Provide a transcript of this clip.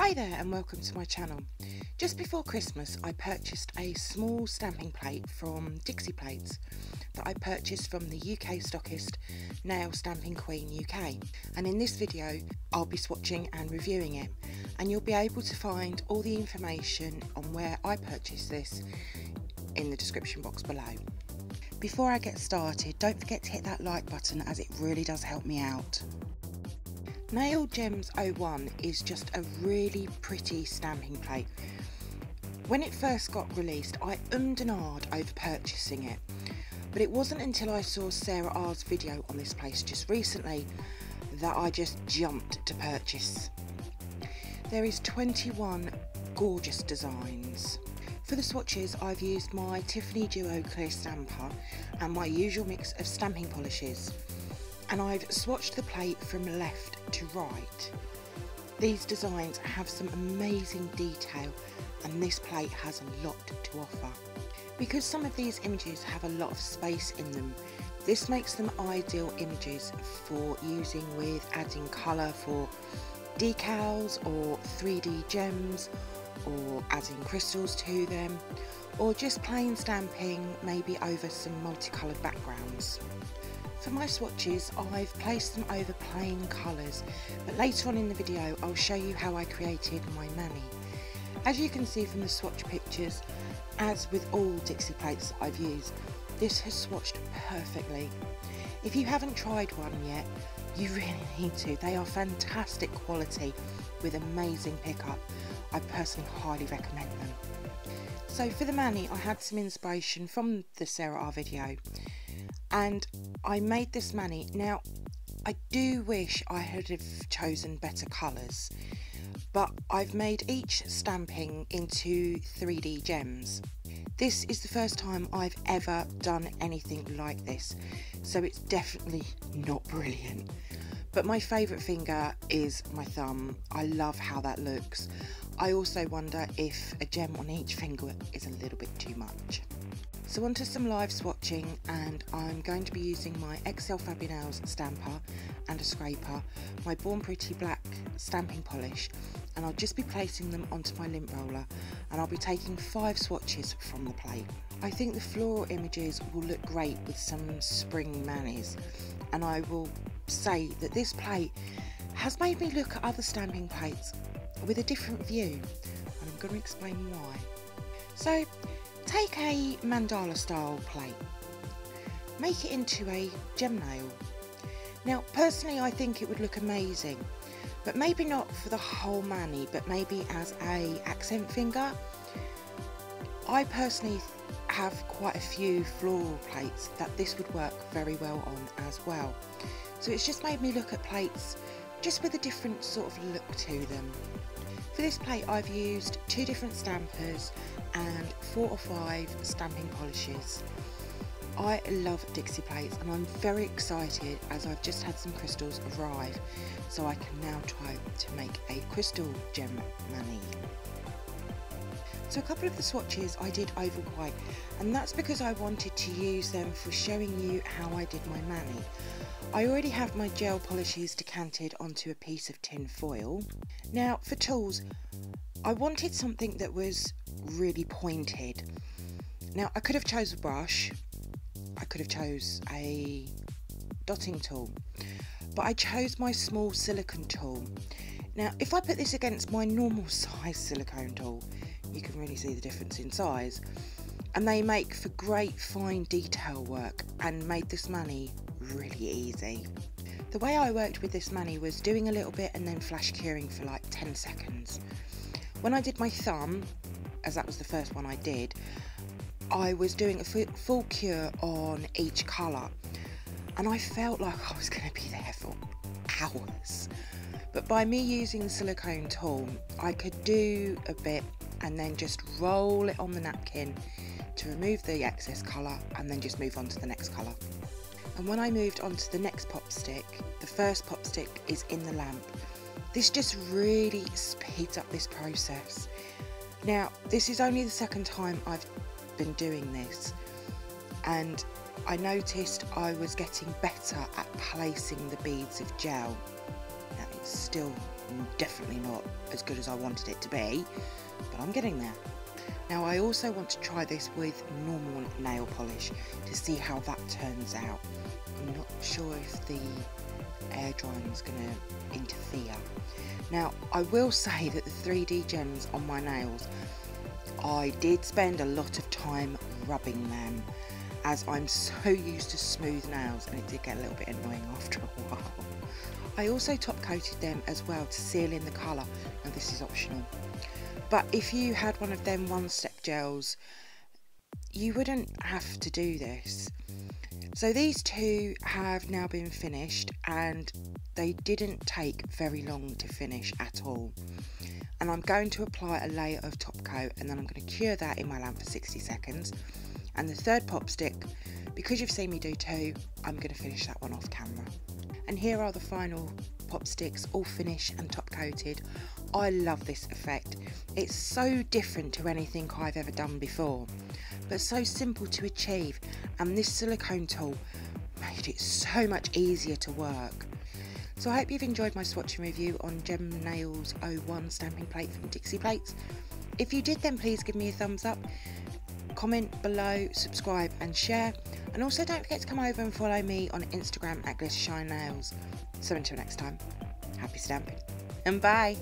Hi there and welcome to my channel. Just before Christmas I purchased a small stamping plate from Dixie Plates that I purchased from the UK stockist Nail Stamping Queen UK, and in this video I'll be swatching and reviewing it, and you'll be able to find all the information on where I purchased this in the description box below. Before I get started, don't forget to hit that like button as it really does help me out. Nail Gems 01 is just a really pretty stamping plate. When it first got released I ummed and ahed over purchasing it, but it wasn't until I saw Sarah R's video on this place just recently that I just jumped to purchase. There is 21 gorgeous designs. For the swatches I've used my Tiffany Duo Clear Stamper and my usual mix of stamping polishes, and I've swatched the plate from left to right. These designs have some amazing detail and this plate has a lot to offer. Because some of these images have a lot of space in them, this makes them ideal images for using with adding colour for decals or 3D gems, or adding crystals to them, or just plain stamping maybe over some multicoloured backgrounds. For my swatches I've placed them over plain colours, but later on in the video I'll show you how I created my mani. As you can see from the swatch pictures, as with all Dixie plates that I've used, this has swatched perfectly. If you haven't tried one yet, you really need to. They are fantastic quality with amazing pickup. I personally highly recommend them. So for the mani I had some inspiration from the Sarah R video, and I made this mani. Now I do wish I had have chosen better colours, but I've made each stamping into 3D gems. This is the first time I've ever done anything like this, so it's definitely not brilliant. But my favourite finger is my thumb. I love how that looks. I also wonder if a gem on each finger is a little bit too much. So onto some live swatching, and I'm going to be using my XL Fabinails stamper and a scraper, my Born Pretty black stamping polish, and I'll just be placing them onto my lint roller, and I'll be taking 5 swatches from the plate. I think the floral images will look great with some spring manis, and I will say that this plate has made me look at other stamping plates with a different view, and I'm going to explain why. So take a mandala style plate, make it into a gem nail. Now personally I think it would look amazing, but maybe not for the whole mani, but maybe as a accent finger. I personally have quite a few floral plates that this would work very well on as well. So it's just made me look at plates just with a different sort of look to them. For this plate I've used 2 different stampers and 4 or 5 stamping polishes. I love Dixie plates and I'm very excited as I've just had some crystals arrive, so I can now try to make a crystal gem mani. So a couple of the swatches I did over white, and that's because I wanted to use them for showing you how I did my mani. I already have my gel polishes decanted onto a piece of tin foil. Now for tools, I wanted something that was really pointed. Now I could have chose a brush, I could have chose a dotting tool, but I chose my small silicone tool. Now if I put this against my normal size silicone tool, you can really see the difference in size, and they make for great fine detail work and made this mani really easy. The way I worked with this mani was doing a little bit and then flash curing for like 10 seconds. When I did my thumb, as that was the first one I did, I was doing a full cure on each colour, and I felt like I was going to be there for hours. But by me using the silicone tool, I could do a bit and then just roll it on the napkin to remove the excess colour and then just move on to the next colour. And when I moved on to the next pop stick, the first pop stick is in the lamp. This just really speeds up this process. Now this is only the second time I've been doing this, and I noticed I was getting better at placing the beads of gel. Now it's still definitely not as good as I wanted it to be, but I'm getting there. Now I also want to try this with normal nail polish to see how that turns out. I'm not sure if the air drying is going to interfere. Now I will say that the 3D gems on my nails, I did spend a lot of time rubbing them, as I'm so used to smooth nails, and it did get a little bit annoying after a while. I also top coated them as well to seal in the colour, and this is optional. But if you had one of them one-step gels, you wouldn't have to do this. So these two have now been finished, and they didn't take very long to finish at all. And I'm going to apply a layer of top coat, and then I'm going to cure that in my lamp for 60 seconds. And the third pop stick, because you've seen me do two, I'm going to finish that one off camera. And here are the final pop sticks, all finished and top coated. I love this effect. It's so different to anything I've ever done before, but so simple to achieve, and this silicone tool made it so much easier to work. So I hope you've enjoyed my swatch and review on Gem Nails 01 stamping plate from Dixie Plates. If you did, then please give me a thumbs up, comment below, subscribe and share, and also don't forget to come over and follow me on Instagram at glittershinenails. So until next time, happy stamping and bye.